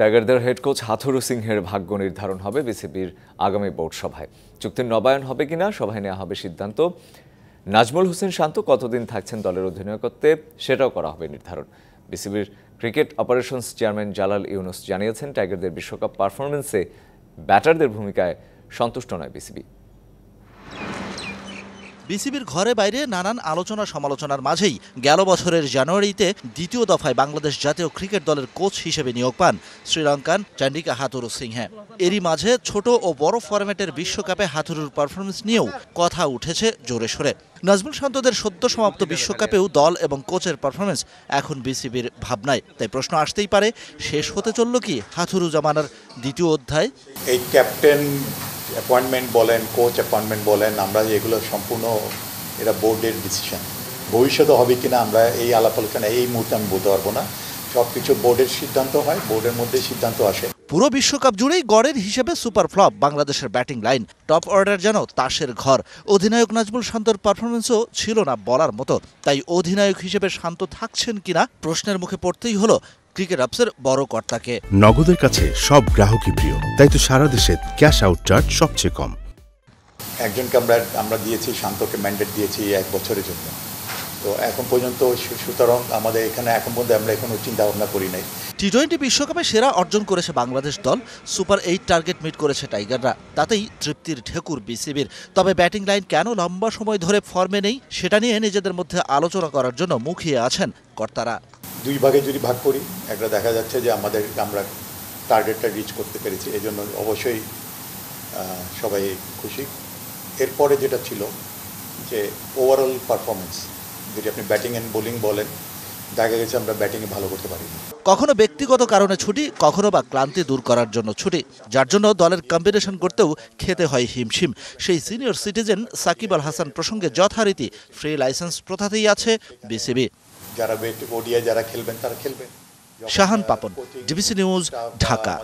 টাইগারদের head coach Hathuru সিংহের ভাগ্য নির্ধারণ হবে বিসিবির আগামী বোর্ড সভায়। চুক্তির নবায়ন হবে কিনা সভায় নেওয়া হবে সিদ্ধান্ত। নাজমুল হোসেন শান্ত কতদিন থাকছেন দলের অধিনায়কত্বে সেটাও করা হবে নির্ধারণ। বিসিবির cricket operations chairman Jalal Yunus জানিয়েছেন, টাইগারদের বিশ্বকাপ পারফরমেন্সে ব্যাটারদের ভূমিকায় সন্তুষ্ট নয় বিসিবি। বিসিবির ঘরে বাইরে নানান আলোচনা সমালোচনার মাঝেই গেল বছরের জানুয়ারিতে দ্বিতীয় দফায় বাংলাদেশ জাতীয় ক্রিকেট দলের কোচ হিসেবে নিয়োগ পান শ্রীলঙ্কান চান্ডিকা হাথুরু সিংহে। এরই মাঝে ছোট ও বড় ফরম্যাটের বিশ্বকাপে হাথুরুর পারফরমেন্স নিয়েও কথা উঠেছে জোরে সোরে। নাজমুল শান্তদের সদ্য সমাপ্ত বিশ্বকাপেও দল এবং কোচের পারফরমেন্স এখন বিসিবির ভাবনায়। তাই প্রশ্ন আসতেই পারে, শেষ হতে চলল কি হাথুরু জামানার দ্বিতীয় অধ্যায়? এই ক্যাপ্টেন অ্যাপয়েন্টমেন্ট বলেন, কোচ অ্যাপয়েন্টমেন্ট বলেন, আমরা এগুলো সম্পূর্ণ এটা বোর্ডের ডিসিশন। ভবিষ্যতে হবে কিনা আমরা এই আলাপ আলোচনা এই মুহূর্তে আমি বলতে পারবো না। সব কিছু বোর্ডের সিদ্ধান্ত হয়, বোর্ডের মধ্যে সিদ্ধান্ত আসে। পুরো বিশ্বকাপ জুড়েই গড়ের হিসেবে সুপার ফ্লপ বাংলাদেশের ব্যাটিং লাইন। টপ অর্ডার যেন তাসের ঘর। অধিনায়ক নাজমুল শান্তর পারফরমেন্সও ছিল না বলার মতো। তাই অধিনায়ক হিসেবে শান্ত থাকছেন কিনা প্রশ্নের মুখে পড়তেই হলো ক্রিকেট অপসের বড় কর্তাকে। নগদের কাছে সব গ্রাহকই প্রিয়, তাই তো সারা দেশে ক্যাশ আউট চার্জ সবচেয়ে কম। একজনকে আমরা দিয়েছি, শান্তকে ম্যান্ডেট দিয়েছি 1 বছরের জন্য। তো এখন পর্যন্ত সুতরাং আমাদের এখানে এখন পর্যন্ত আমরা এখনো চিন্তা ভাবনা করি নাই। টি-20 বিশ্বকাপে সেরা অর্জন করেছে বাংলাদেশ দল, সুপার 8 টার্গেট মিট করেছে টাইগাররা। তাতেই তৃপ্তির ঢেকুর বিসিবির। তবে ব্যাটিং লাইন কেন লম্বা সময় ধরে ফর্মে নেই সেটা নিয়ে নিজেদের মধ্যে আলোচনা করার জন্য মুখিয়ে আছেন কর্তারা। 2 ভাগে যদি ভাগ করি, একটা দেখা যাচ্ছে যে আমরা টার্গেটটা রিচ করতে পেরেছি, এই জন্য অবশ্যই সবাই খুশি। এরপরে যেটা ছিল যে ওভারঅল পারফরমেন্স, যদি আপনি ব্যাটিং অ্যান্ড বোলিং বলেন, দেখা গেছে আমরা ব্যাটিংয়ে ভালো করতে পারিনি। কখনো ব্যক্তিগত কারণে ছুটি, কখনো বা ক্লান্তি দূর করার জন্য ছুটি, যার জন্য দলের কম্বিনেশন করতেও খেতে হয় হিমশিম। সেই সিনিয়র সিটিজেন সাকিব আল হাসান প্রসঙ্গে যথারীতি ফ্রি লাইসেন্স প্রথাতেই আছে বিসিবি। যারা ওডিআই যারা খেলবেন তারা খেলবেন। Shahan Papon, DBC news, Dhaka.